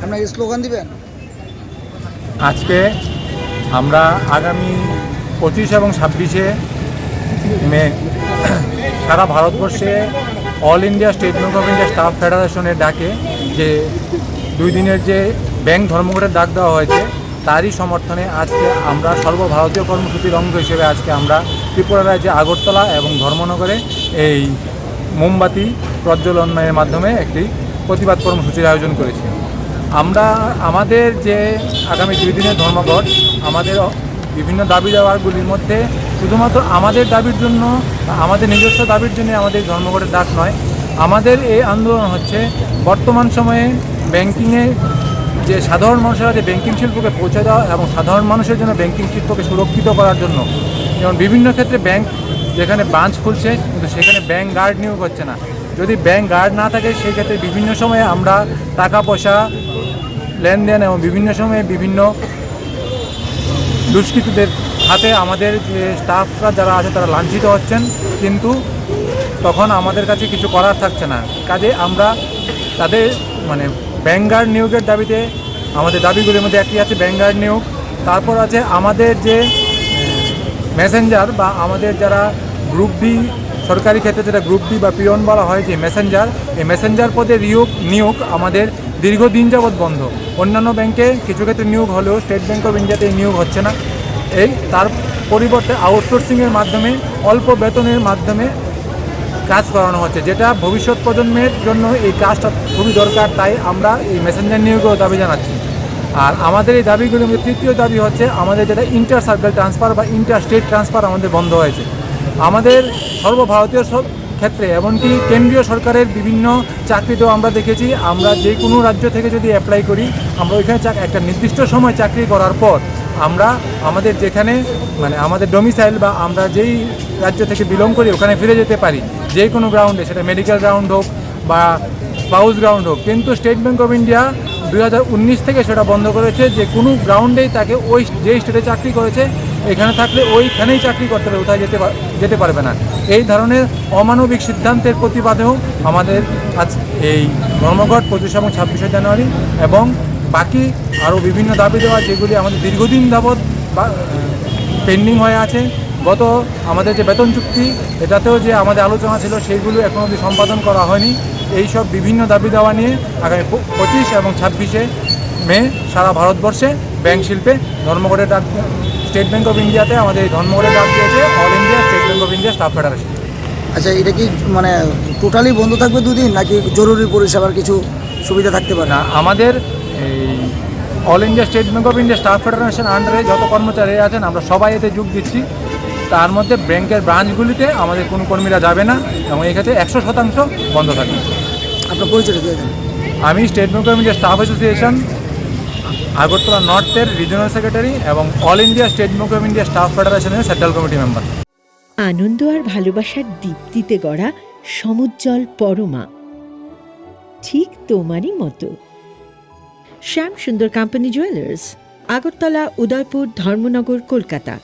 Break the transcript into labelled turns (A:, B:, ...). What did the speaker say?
A: আপনাকে স্লোগান দিবেন?
B: আজকে আমরা আগামী 25 এবং 26শে মে সারা ভারতবর্ষে all India State Bank of India staff ফেডারেশনের ডাকে যে 2 দিনের যে ব্যাংক ধর্মঘটের ডাক দেওয়া হয়েছে তারই সমর্থনে আজকে আমরা সর্বভারতীয় কর্মসূচির অঙ্গ হিসেবে আজকে আমরা ত্রিপুরা রাজ্যে আগরতলা এবং ধর্মনগরে এই মোমবাতি প্রজ্বলনের মাধ্যমে একটি প্রতিবাদ কর্মসূচির আয়োজন করেছি। আমরা আমাদের যে আগামী 2 দিনের ধর্মঘট আমাদের বিভিন্ন দাবি দেওয়াগুলির মধ্যে শুধুমাত্র আমাদের দাবির জন্য, আমাদের নিজস্ব দাবির জন্য আমাদের ধর্মঘটের ডাক নয়। আমাদের এই আন্দোলন হচ্ছে বর্তমান সময়ে ব্যাংকিংয়ে যে সাধারণ মানুষেরা যে ব্যাংকিং শিল্পকে পৌঁছে দেওয়া এবং সাধারণ মানুষের জন্য ব্যাংকিং শিল্পকে সুরক্ষিত করার জন্য, যেমন বিভিন্ন ক্ষেত্রে ব্যাংক যেখানে ব্রাঞ্চ খুলছে কিন্তু সেখানে ব্যাংক গার্ড নিয়োগ হচ্ছে না। যদি ব্যাংক গার্ড না থাকে সেই ক্ষেত্রে বিভিন্ন সময়ে আমরা টাকা পয়সা লেনদেন এবং বিভিন্ন সময়ে বিভিন্ন দুষ্কৃতীদের হাতে আমাদের যে স্টাফরা যারা আছে তারা লাঞ্ছিত হচ্ছেন, কিন্তু তখন আমাদের কাছে কিছু করার থাকছে না। কাজে আমরা তাদের ব্যাংক গার্ড নিয়োগের দাবিতে আমাদের দাবিগুলির মধ্যে একটি আছে ব্যাংক গার্ড নিয়োগ। তারপর আছে আমাদের যে মেসেঞ্জার বা আমাদের যারা গ্রুপ ডি সরকারি ক্ষেত্রে যেটা গ্রুপ ডি বা পিয়ন বলা হয় যে মেসেঞ্জার, এই মেসেঞ্জার পদে নিয়োগ আমাদের দীর্ঘদিন যাবৎ বন্ধ। অন্যান্য ব্যাংকে কিছু ক্ষেত্রে নিয়োগ হলেও স্টেট ব্যাঙ্ক অফ ইন্ডিয়াতে এই নিয়োগ হচ্ছে না। তার পরিবর্তে আউটসোর্সিংয়ের মাধ্যমে অল্প বেতনের মাধ্যমে কাজ করানো হচ্ছে, যেটা ভবিষ্যৎ প্রজন্মের জন্য এই কাজটা খুবই দরকার। তাই আমরা এই মেসেঞ্জার নিয়োগেও দাবি জানাচ্ছি। আর আমাদের এই দাবিগুলির মধ্যে তৃতীয় দাবি হচ্ছে আমাদের যেটা ইন্টার সার্কেল ট্রান্সফার বা ইন্টার স্টেট ট্রান্সফার আমাদের বন্ধ হয়েছে। আমাদের সর্বভারতীয় ক্ষেত্রে এমনকি কেন্দ্রীয় সরকারের বিভিন্ন চাকরিতেও আমরা দেখেছি, আমরা যে কোনো রাজ্য থেকে যদি অ্যাপ্লাই করি আমরা ওইখানে একটা নির্দিষ্ট সময় চাকরি করার পর আমরা আমাদের যেখানে আমাদের ডোমিসাইল বা আমরা যেই রাজ্য থেকে বিলং করি ওখানে ফিরে যেতে পারি যে কোনো গ্রাউন্ডে, সেটা মেডিকেল গ্রাউন্ড হোক বা স্পাউস গ্রাউন্ড হোক। কিন্তু স্টেট ব্যাঙ্ক অফ ইন্ডিয়া 2019 থেকে সেটা বন্ধ করেছে যে কোনো গ্রাউন্ডেই তাকে ওই যে স্টেটে চাকরি করেছে এখানে থাকলে ওইখানেই চাকরি করতে হবে, কোথায় যেতে পারবে না। এই ধরনের অমানবিক সিদ্ধান্তের প্রতিবাদেও আমাদের আজ এই ধর্মঘট 25 এবং 26শে জানুয়ারি এবং বাকি আরও বিভিন্ন দাবি দেওয়া যেগুলি আমাদের দীর্ঘদিন যাবৎ বা পেন্ডিং হয়ে আছে। গত আমাদের যে বেতন চুক্তি এটাতেও যে আমাদের আলোচনা ছিল সেইগুলো এখনও অবধি সম্পাদন করা হয়নি। এই সব বিভিন্ন দাবি দেওয়া নিয়ে আগামী 25 এবং 26শে মে সারা ভারতবর্ষে ব্যাংক শিল্পে ধর্মঘটের ডাক স্টেট ব্যাঙ্ক অফ ইন্ডিয়াতে আমাদের এই ধর্মঘটের ডাক দিয়েছে all India State Bank of India staff federation.
A: আচ্ছা, এটা কি টোটালি বন্ধ থাকবে 2 দিন, নাকি জরুরি পরিষেবার কিছু সুবিধা থাকতে পারে?
B: না, আমাদের এই all India State Bank of India staff federation আন্ডারে যত কর্মচারী আছেন আমরা সবাই এতে যোগ দিচ্ছি। তার মধ্যে ব্যাংকের ব্রাঞ্চগুলিতে আমাদের কোনো কর্মীরা যাবে না এবং এই ক্ষেত্রে 100% বন্ধ থাকবে।
A: আপনার পরিচয় দিয়ে দেন।
B: আমি State Bank of India staff association Agartala নর্থের রিজনাল সেক্রেটারি এবং all India State Bank of India staff ফেডারেশনের সেন্ট্রাল কমিটি মেম্বার।
C: আনন্দ আর ভালোবাসার দীপ্তিতে গড়া সমুজ্জ্বল পরমা, ঠিক তোমারই মতো। শ্যাম সুন্দর কোম্পানি জুয়েলার্স, আগরতলা, উদয়পুর, ধর্মনগর, কলকাতা।